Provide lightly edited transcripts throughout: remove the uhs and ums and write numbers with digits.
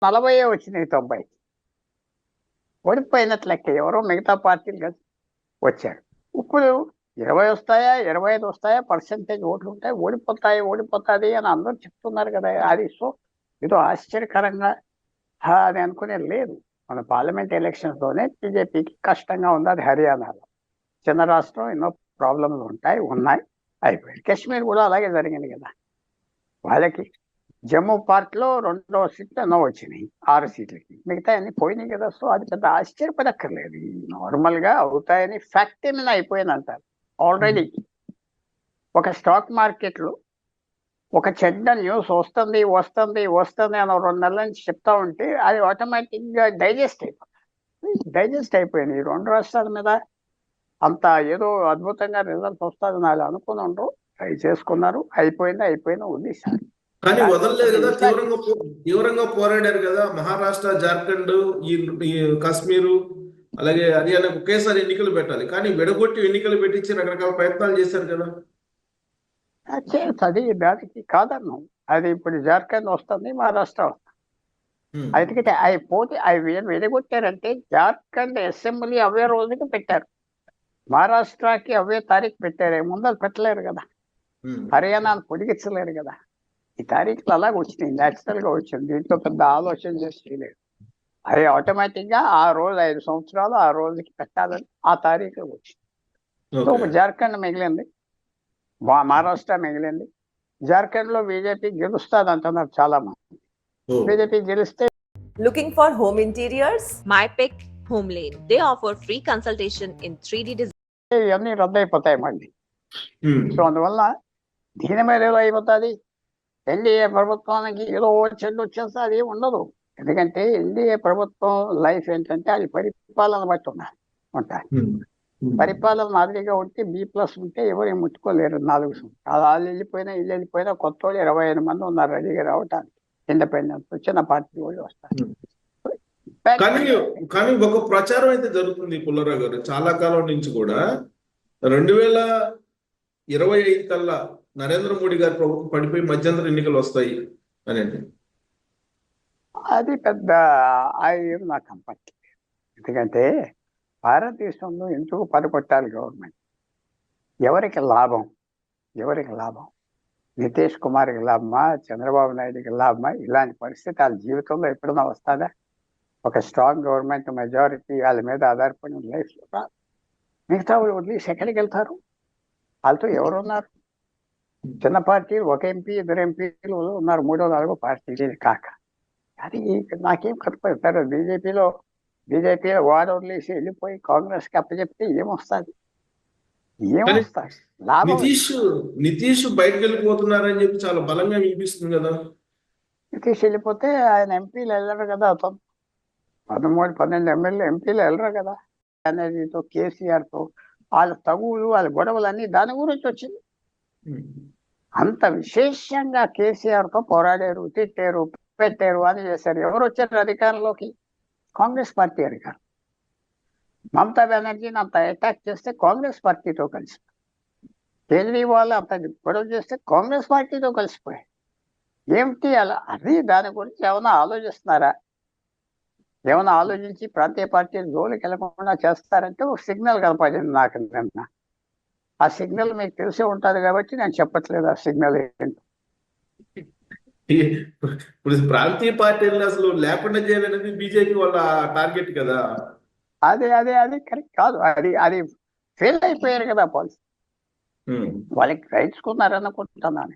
40 వచ్చినాయి 90. ఓడిపోయినట్లు లెక్క. ఎవరో మిగతా పార్టీలు కలిసి వచ్చారు. ఇప్పుడు 20 వస్తాయా, 25 వస్తాయా, పర్సెంటేజ్ ఓట్లు ఉంటాయి, ఓడిపోతుంది అని అందరూ చెప్తున్నారు కదా. అది సో ఏదో ఆశ్చర్యకరంగా అని అనుకునేది లేదు. మన పార్లమెంట్ ఎలక్షన్స్తోనే బీజేపీకి కష్టంగా ఉంది. అది హర్యానాలో చిన్న రాష్ట్రం, ఎన్నో ప్రాబ్లమ్స్ ఉన్నాయి, అయిపోయింది. కాశ్మీర్ కూడా అలాగే జరిగింది కదా. వాళ్ళకి జమ్మూ పార్టీలో 2వ సీట్లు ఎన్నో వచ్చినాయి, 6 సీట్లకి, మిగతా అన్ని పోయినాయి కదా. సో అది పెద్ద ఆశ్చర్యపడక్కర్లేదు. నార్మల్గా అవుతాయని ఫ్యాక్ట్ మీద అయిపోయింది అంటారు. ఆల్రెడీ ఒక స్టాక్ మార్కెట్లో ఒక చెడ్డ న్యూస్ వస్తుంది అని 2 నెలల నుంచి చెప్తా ఉంటే అది ఆటోమేటిక్గా డైజెస్ట్ అయిపోయింది. ఈ 2 రాష్ట్రాల మీద అంత ఏదో అద్భుతంగా రిజల్ట్ వస్తుంది నాలు అనుకుని ఉండరు, ట్రై చేసుకున్నారు, అయిపోయింది వదిలేశారు. కానీ వదలలేదు కదా, తీవ్రంగా పోరాడారు కదా. మహారాష్ట్ర, జార్ఖండ్, ఈ కాశ్మీరు, అలాగే హర్యానాకు ఒకేసారి ఎన్నికలు పెట్టాలి, కానీ విడగొట్టి ఎన్నికలు పెట్టించి రకరకాల ప్రయత్నాలు చేశారు కదా. అది దానికి కాదన్నాం. అది ఇప్పుడు జార్ఖండ్ వస్తుంది, మహారాష్ట్ర వస్తుంది. అయితే అవి పోతే అవి విడగొట్టారంటే జార్ఖండ్ అసెంబ్లీ అవే రోజుకి పెట్టారు, మహారాష్ట్రకి అవే తారీఖు పెట్టారు. ముందర పెట్టలేరు కదా, హర్యానాను పొడిగించలేరు కదా. ఈ తారీఖులు అలాగ వచ్చినాయి, న్యాచురల్గా వచ్చింది. దీంట్లో పెద్ద ఆలోచన చేసి చేయలేదు. అది ఆటోమేటిక్గా ఆ రోజు 5 సంవత్సరాలు ఆ రోజుకి పెట్టాలని ఆ తారీఖులో వచ్చింది. సో జార్ఖండ్ మిగిలింది, మహారాష్ట్ర మిగిలింది. జార్ఖండ్ లో బీజేపీ గెలుస్తుంది అంటున్నారు చాలా మంది. బీజేపీ గెలిస్తే Looking for home interiors? MyPick Home Lane. They offer free consultation in 3D design. ఇవన్నీ రద్దు అయిపోతాయి మళ్ళీ. సో అందువల్ల దీని మీద ఏదో అయిపోతుంది. ఎన్డీఏ ప్రభుత్వానికి ఏదో చెడ్డు వచ్చేస్తే అది ఉండదు. ఎందుకంటే ఎన్డీఏ ప్రభుత్వం లైఫ్ ఏంటంటే అది పరిపాలన బట్టి ఉంటాయి. పరిపాలన మాదిరిగా ఉంటే B+ ఉంటే ఎవరు ముట్టుకోలేరు. 4 సంవత్సరాలు వాళ్ళు వెళ్ళిపోయినా కొత్త వాళ్ళు 25 మంది ఉన్నారు రెడీగా రావటానికి. ఇండిపెండెన్స్ చిన్న పార్టీ వాళ్ళు వస్తారు. కానీ ఒక ప్రచారం అయితే జరుగుతుంది పుల్లారావు గారు, చాలా కాలం నుంచి కూడా 2025 కల్లా నరేంద్ర మోడీ గారి ప్రభుత్వం పడిపోయి మధ్యంతర ఎన్నికలు వస్తాయి అనేది. అది పెద్ద నాకు కంపట్లేదు. ఎందుకంటే భారతదేశంలో ఎందుకు పడగొట్టాలి గవర్నమెంట్? ఎవరికి లాభం? నితీష్ కుమార్కి లాభమా, చంద్రబాబు నాయుడుకి లాభమా? ఇలాంటి పరిస్థితి వాళ్ళ జీవితంలో ఎప్పుడైనా వస్తుందా? ఒక స్ట్రాంగ్ గవర్నమెంట్, మెజారిటీ వాళ్ళ మీద ఆధారపడిన లైఫ్లో రాదు. మిగతా వదిలేసి ఎక్కడికి వెళ్తారు? వాళ్ళతో ఎవరు ఉన్నారు? చిన్న పార్టీలు, 1 ఎంపీ 2 ఎంపీలు ఉన్నారు, 3వ 4వ పార్టీ కాక. అది నాకేం కట్టుపోతారు. బీజేపీలో వాడు వదిలేసి వెళ్ళిపోయి కాంగ్రెస్కి అప్పచెప్తే ఏమొస్తుంది? నితీష్ బయటకు వెళ్ళిపోతున్నారని చెప్పి చాలా బలంగా వినిపిస్తుంది కదా. నితీష్ వెళ్ళిపోతే ఆయన ఎంపీలు వెళ్ళరు కదా. 13-12 ఎంపీలు వెళ్ళరు కదా. ఎనర్జీతో, కేసీఆర్తో వాళ్ళ తగువులు, వాళ్ళ గొడవలన్నీ దాని గురించి వచ్చింది. అంత విశేషంగా కేసీఆర్తో పోరాడారు, తిట్టారు, పెట్టారు, అని చేశారు. ఎవరు వచ్చారు అధికారంలోకి? కాంగ్రెస్ పార్టీ అధికారం. మమతా బెనర్జీని అంత అటాక్ చేస్తే కాంగ్రెస్ పార్టీతో కలిసి, కేజ్రీవాల్ అంత గొడవ చేస్తే కాంగ్రెస్ పార్టీతో కలిసిపోయాయి. ఏమిటి అలా? అది దాని గురించి ఏమైనా ఆలోచిస్తున్నారా? ఏమైనా ఆలోచించి ప్రాంతీయ పార్టీలు జోలికి వెళ్ళకుండా చేస్తారంటే ఒక సిగ్నల్ కనపడింది నాకు నిన్న. ఆ సిగ్నల్ మీకు తెలిసే ఉంటుంది కాబట్టి నేను చెప్పట్లేదు ఆ సిగ్నల్ ఏంటో. ఇప్పుడు ప్రాంతీయ పార్టీలను అసలు లేకుండా చేయాలనేది బీజేపీ వాళ్ళ టార్గెట్ కదా. అది కరెక్ట్ కాదు. అది ఫెయిల్ అయిపోయారు కదా పాలసీ. వాళ్ళకి గ్రహించుకున్నారనుకుంటున్నాను.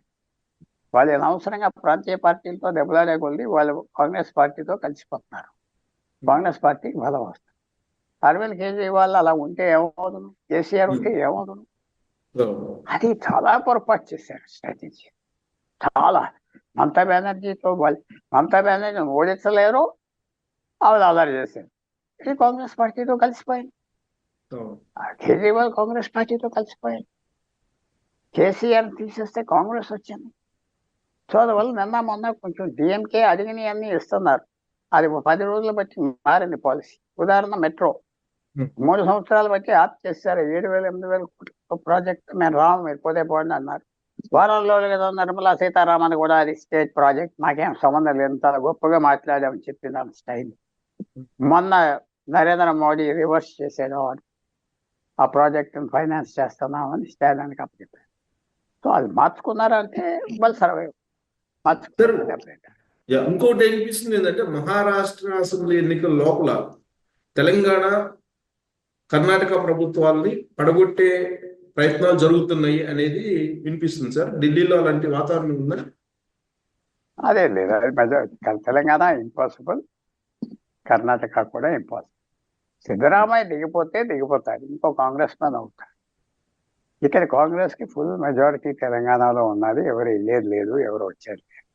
వాళ్ళు అనవసరంగా ప్రాంతీయ పార్టీలతో దెబ్బలాడే కొద్ది వాళ్ళు కాంగ్రెస్ పార్టీతో కలిసిపోతున్నారు. కాంగ్రెస్ పార్టీకి బలం వస్తుంది. అరవింద్ కేజ్రీవాల్ అలా ఉంటే ఏమవుతుంది? కేసీఆర్ ఉంటే ఏమవుతుంది? అది చాలా పొరపాటు చేశారు స్ట్రాటజీ. చాలా. మమతా బెనర్జీతో ఓడించలేరు, ఆవిడ అల్లరి చేశారు. ఇది కాంగ్రెస్ పార్టీతో కలిసిపోయింది. కేజ్రీవాల్ కాంగ్రెస్ పార్టీతో కలిసిపోయింది. కేసీఆర్ తీసేస్తే కాంగ్రెస్ వచ్చింది. సో అందువల్ల మొన్న కొంచెం డిఎంకే అడిగినవన్నీ ఇస్తున్నారు. అది 10 రోజులు బట్టి మారింది పాలసీ. ఉదాహరణ మెట్రో 3 సంవత్సరాలు బట్టి ఆప్ చేశారు. 7,000-8,000 కోట్ల ప్రాజెక్ట్ మేము రాము, మీరు పోతే పోండి అన్నారు. వారం రోజుల క్రితం నిర్మలా సీతారామన్ కూడా అది స్టేట్ ప్రాజెక్ట్, మాకేం సంబంధం లేదు, చాలా గొప్పగా మాట్లాడామని చెప్పింది ఆమె స్టైల్. మొన్న నరేంద్ర మోడీ రివర్స్ చేసాడు, ఆ ప్రాజెక్ట్ని ఫైనాన్స్ చేస్తున్నామని స్టాలిన్కి అప్పచెప్పారు. సో అది మార్చుకున్నారంటే వాళ్ళు సర్వైవ్ మార్చుకున్నారు. ఇంకోటి ఏనిపిస్తుంది ఏంటంటే మహారాష్ట్ర అసెంబ్లీ ఎన్నికల లోపల తెలంగాణ కర్ణాటక ప్రభుత్వాల్ని పడగొట్టే ప్రయత్నాలు జరుగుతున్నాయి అనేది వినిపిస్తుంది సార్. ఢిల్లీలో అలాంటి వాతావరణం ఉందా? అదే లేదు, అది తెలంగాణ ఇంపాసిబుల్, కర్ణాటక కూడా ఇంపాసిబుల్. సిద్ధరామయ్య దిగిపోతాడు, ఇంకో కాంగ్రెస్ మ్యాన్ అవుతాడు. ఇక్కడ కాంగ్రెస్ కి ఫుల్ మెజారిటీ తెలంగాణలో ఉన్నది, ఎవరు వెళ్ళేది లేదు, ఎవరు వచ్చేది లేదు.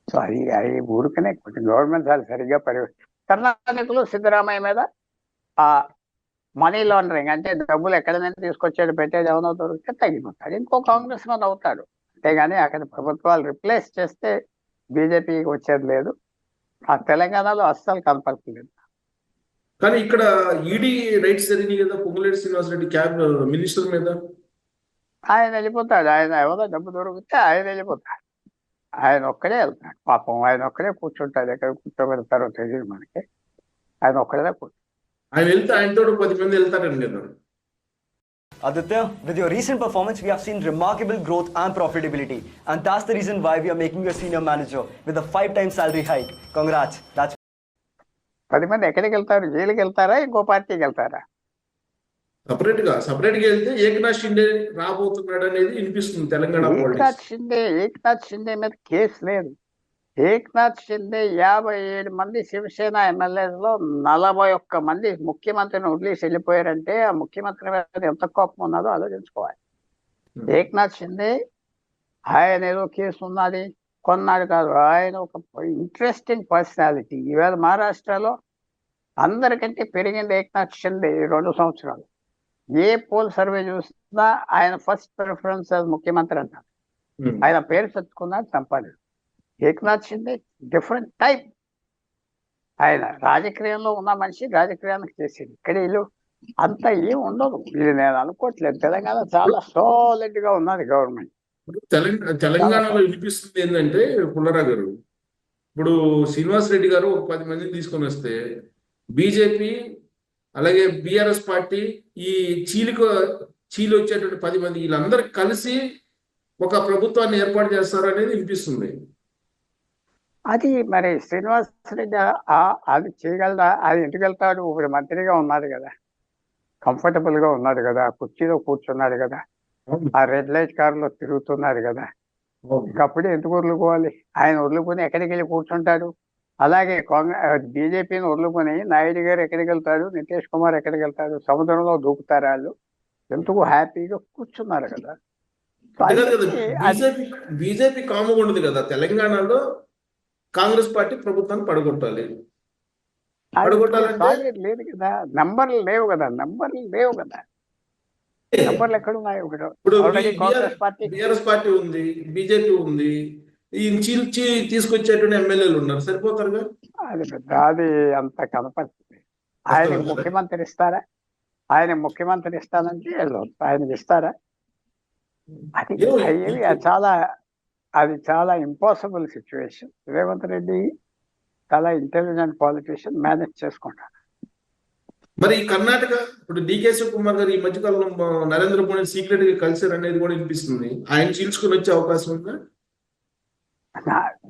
సో అది ఊరికనే కొంచెం గవర్నమెంట్ చాలా సరిగ్గా కర్ణాటకలో సిద్ధరామయ్య మీద ఆ మనీ లాండరింగ్ అంటే డబ్బులు ఎక్కడైనా తీసుకొచ్చేది పెట్టేది ఏమైనా దొరికితే తగ్గిపోతాడు, ఇంకో కాంగ్రెస్ మ్యాన్ అవుతాడు. అంతేగాని అక్కడ ప్రభుత్వాలు రిప్లేస్ చేస్తే బీజేపీకి వచ్చేది లేదు. ఆ తెలంగాణలో అస్సలు కనపడలేదు. కానీ ఇక్కడ ఈడీ రైట్స్ జరిగినాయి కదా పొంగులేటి శ్రీనివాసరెడ్డి మినిస్టర్ మీద. ఆయన వెళ్ళిపోతాడు, ఆయన ఎవరో డబ్బు దొరికితే ఆయన వెళ్ళిపోతాడు, ఆయన ఒక్కడే వెళ్తాడు. పాపం ఆయన ఒక్కడే కూర్చుంటాడు, ఎక్కడ కూర్చోబెడతారో తెలియదు మనకి, ఆయన ఒక్కడే కూర్చుంటాడు. ఆయన వెళ్తే ఆయనతో 10 మంది వెళ్తారండి కదా. Aditya, with your recent performance, we have seen remarkable growth and profitability. And that's the reason why we are making you a senior manager with a 5-time salary hike. Congrats. That's 10 మంది ఎక్కడికి వెళ్తారు? జైలుకి వెళ్తారా, ఇంకో పార్టీకి వెళ్తారా? Separate గా వెళ్తే ఏకనాథ్ షిండే రాబోతున్నాడు అనేది వినిపిస్తుంది తెలంగాణ పాలిటిక్స్. ఏకనాథ్ షిండే మీద కేసు లేదు. ఏకనాథ్ షిండే 57 మంది శివసేన ఎమ్మెల్యేలో 41 మంది ముఖ్యమంత్రిని వదిలేసి వెళ్ళిపోయారంటే ఆ ముఖ్యమంత్రి మీద ఎంత కోపం ఉన్నదో ఆలోచించుకోవాలి. ఏకనాథ్ షిండే ఆయన ఏదో కేసు ఉన్నది కొన్నాడు కాదు, ఆయన ఒక ఇంట్రెస్టింగ్ పర్సనాలిటీ. ఈవేళ మహారాష్ట్రలో అందరికంటే పెరిగింది ఏకనాథ్ షిండే 2 సంవత్సరాలు. ఏ పోల్ సర్వే చూసినా ఆయన ఫస్ట్ ప్రిఫరెన్స్ ముఖ్యమంత్రి అంటారు. ఆయన పేరు చచ్చుకున్నాడు, సంపాదన. Eknath Shinde different type. ఆయన రాజకీయంలో ఉన్న మనిషి రాజకీయానికి చేసేది. ఇక్కడ వీళ్ళు అంత ఏం ఉండదు, ఇది నేను అనుకోవట్లేదు. తెలంగాణ చాలా సాలిడ్ గా ఉన్నది గవర్నమెంట్. తెలంగాణలో వినిపిస్తుంది ఏంటంటే పుల్లారావు గారు, ఇప్పుడు శ్రీనివాస్ రెడ్డి గారు ఒక 10 మందిని తీసుకొని వస్తే బీజేపీ అలాగే బిఆర్ఎస్ పార్టీ ఈ చీలి వచ్చేటువంటి 10 మంది వీళ్ళందరూ కలిసి ఒక ప్రభుత్వాన్ని ఏర్పాటు చేస్తారు అనేది వినిపిస్తుంది. అది మరి శ్రీనివాస్ రెడ్డి అది చేయగలరా? అది ఇంటికి వెళ్తాడు, ఇప్పుడు మంత్రిగా ఉన్నాడు కదా, కంఫర్టబుల్ గా ఉన్నాడు కదా, కుర్చీలో కూర్చున్నాడు కదా, ఆ రెడ్ లైట్ కారులో తిరుగుతున్నాడు కదా, ఇంకప్పుడే ఎందుకు వదులుకోవాలి? ఆయన వదులుకొని ఎక్కడికి వెళ్ళి కూర్చుంటాడు? అలాగే బీజేపీని వదులుకొని నాయుడు గారు ఎక్కడికి వెళ్తాడు, నితీష్ కుమార్ ఎక్కడికి వెళ్తాడు? సముద్రంలో దూకుతారు వాళ్ళు, ఎందుకు హ్యాపీగా కూర్చున్నారు కదా. బీజేపీ కాముగా ఉండదు కదా, తెలంగాణలో కాంగ్రెస్ పార్టీ ప్రభుత్వాన్ని పడగొట్టాలి. లేదు కదా, నంబర్లు లేవు కదా, నంబర్లు ఎక్కడున్నాయి? ఇప్పుడు బిఆర్ఎస్ పార్టీ ఉంది, బీజేపీ ఉంది, ఈ చీల్చి తీసుకొచ్చేటువంటి ఎమ్మెల్యేలు ఉన్నారు, సరిపోతారుగా. అది అంత కనపడుతుంది. ఆయనకి ముఖ్యమంత్రి ఇస్తారా? ఆయన ముఖ్యమంత్రి ఇస్తానంటే ఆయనకి ఇస్తారా? అది చాలా ఇంపాసిబుల్ సిచ్యువేషన్. రేవంత్ రెడ్డి చాలా ఇంటెలిజెంట్ పాలిటిషియన్, మేనేజ్ చేసుకుంటాడు. మరి కర్ణాటక ఇప్పుడు డికే శివకుమార్ గారు ఈ మధ్యకాలంలో నరేంద్ర మోడీ సీక్రెట్ గా కలిసారు అనేది కూడా వినిపిస్తుంది. ఆయన చీల్చుకుని వచ్చే అవకాశం ఉందా?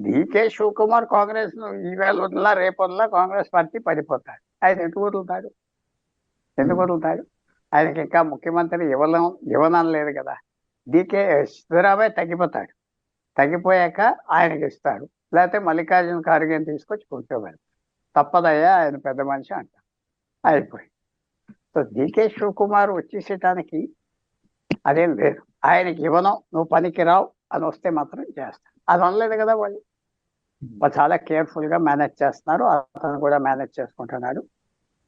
డికే శివకుమార్ కాంగ్రెస్ ఈవేళ వదిలా రేపు వదిలా కాంగ్రెస్ పార్టీ పడిపోతాడు. ఆయన ఎందుకు వదులుతాడు? ఆయనకి ఇంకా ముఖ్యమంత్రి ఇవ్వనం లేదు కదా. డికే సిద్ధరామయ్య తగ్గిపోయాక ఆయనకి ఇస్తాడు, లేకపోతే మల్లికార్జున ఖార్గేని తీసుకొచ్చి కూర్చోబెడతాడు. తప్పదయ్యా, ఆయన పెద్ద మనిషి అంటారు, అయిపోయి. సో డికే శివకుమార్ వచ్చేసేటానికి అదేం లేదు. ఆయనకి ఇవ్వను, నువ్వు పనికి రావు అని వస్తే మాత్రం చేస్తాడు. అది అనలేదు కదా వాళ్ళు చాలా కేర్ఫుల్ గా మేనేజ్ చేస్తున్నారు. అతను కూడా మేనేజ్ చేసుకుంటున్నాడు.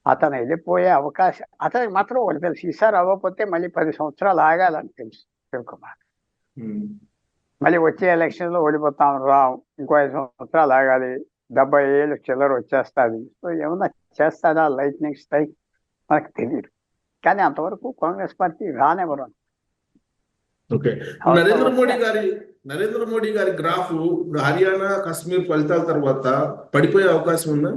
అతను వెళ్ళిపోయే అవకాశం అతనికి మాత్రం ఒకటి తెలుసు, ఈసారి అవ్వకపోతే మళ్ళీ 10 సంవత్సరాలు ఆగాలని తెలుసు శివకుమార్. మళ్ళీ వచ్చే ఎలక్షన్ లో ఓడిపోతాం, ఇంకో 5 సంవత్సరాలు ఆగాలి, 70 ఏళ్ళు చిల్లర వచ్చేస్తుంది. సో ఏమన్నా చేస్తాడా లైట్నింగ్ స్ట్రైక్ మనకు తెలియదు. కానీ అంతవరకు కాంగ్రెస్ పార్టీ రానివ్వరు. ఓకే. నరేంద్ర మోడీ గారి గ్రాఫ్ ఇప్పుడు హర్యానా కాశ్మీర్ ఫలితాల తర్వాత పడిపోయే అవకాశం ఉందా?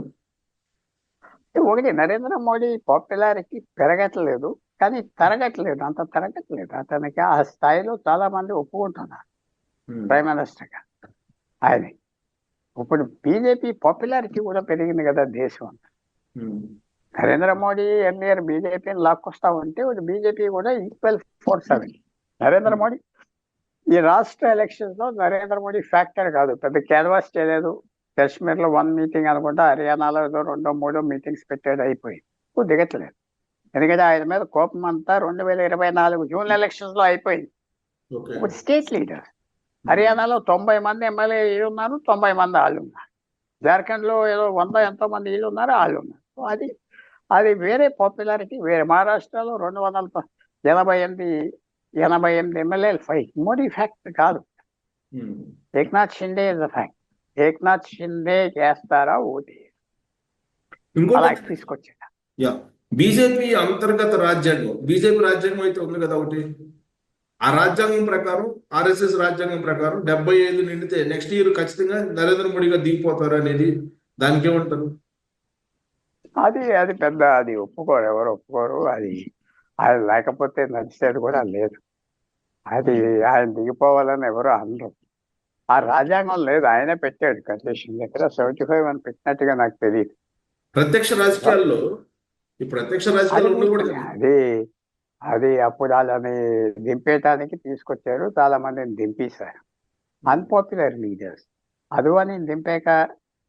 ఒకటి నరేంద్ర మోడీ పాపులారిటీ పెరగట్లేదు, కానీ తరగట్లేదు, అంత తరగట్లేదు. అతనికి ఆ స్థాయిలో చాలా మంది ఒప్పుకుంటున్నారు ప్రైమ్ మినిస్టర్గా ఆయన. ఇప్పుడు బీజేపీ పాపులారిటీ కూడా పెరిగింది కదా దేశం అంతా. నరేంద్ర మోడీ ఎన్నియర్ బీజేపీని లాక్కొస్తా ఉంటే బీజేపీ కూడా ఈక్వల్ ఫోర్స్ అది. నరేంద్ర మోడీ ఈ రాష్ట్ర ఎలక్షన్స్ లో నరేంద్ర మోడీ ఫ్యాక్టర్ కాదు, పెద్ద క్యాన్వాస్ చేయలేదు. కాశ్మీర్ లో 1 మీటింగ్ అనుకుంటా, హర్యానాలో ఏదో 2-3 మీటింగ్స్ పెట్టేది, అయిపోయింది. ఇప్పుడు దిగట్లేదు, ఎందుకంటే ఆయన మీద కోపం అంతా 2024 జూన్ ఎలక్షన్స్ లో అయిపోయింది. ఇప్పుడు స్టేట్ లీడర్ హర్యానాలో 90 మంది ఎమ్మెల్యే ఉన్నారు, 90 మంది వాళ్ళు ఉన్నారు. జార్ఖండ్ లో ఏదో 100 ఎంతో మంది వీళ్ళు ఉన్నారు, వాళ్ళు ఉన్నారు. సో అది వేరే పాపులారిటీ వేరే. మహారాష్ట్రలో 288 ఎమ్మెల్యేలు ఫైట్. మోడీ ఫ్యాక్ట్ కాదు, Eknath Shinde is the fact. Eknath Shinde చేస్తారా ఓటీ అలా ఇంకోటి తీసుకొచ్చాడు. బీజేపీ అంతర్గత రాజ్యాంగం, బీజేపీ రాజ్యాంగం అయితే ఉంది కదా ఒకటి, ఆ రాజ్యాంగం ప్రకారం, ఆర్ఎస్ఎస్ రాజ్యాంగం ప్రకారం 75 నిండితే నెక్స్ట్ ఇయర్ ఖచ్చితంగా నరేంద్ర మోడీ గారు దిగిపోతారు అనేది, దానికి ఏమంటారు? అది పెద్ద అది ఒప్పుకోరు, ఎవరు ఒప్పుకోరు. అది లేకపోతే నడిచేది కూడా లేదు. అది ఆయన దిగిపోవాలని ఎవరు అనరు. ఆ రాజ్యాంగం లేదు, ఆయనే పెట్టాడు కండిషన్. దగ్గర 75 అని పెట్టినట్టుగా నాకు తెలియదు. ప్రత్యక్ష రాజకీయాల్లో ఉండకూడదు. అది అప్పుడు వాళ్ళని దింపేయటానికి తీసుకొచ్చారు, చాలా మందిని దింపేశారు. Unpopular leaders. అద్వానీ దింపాక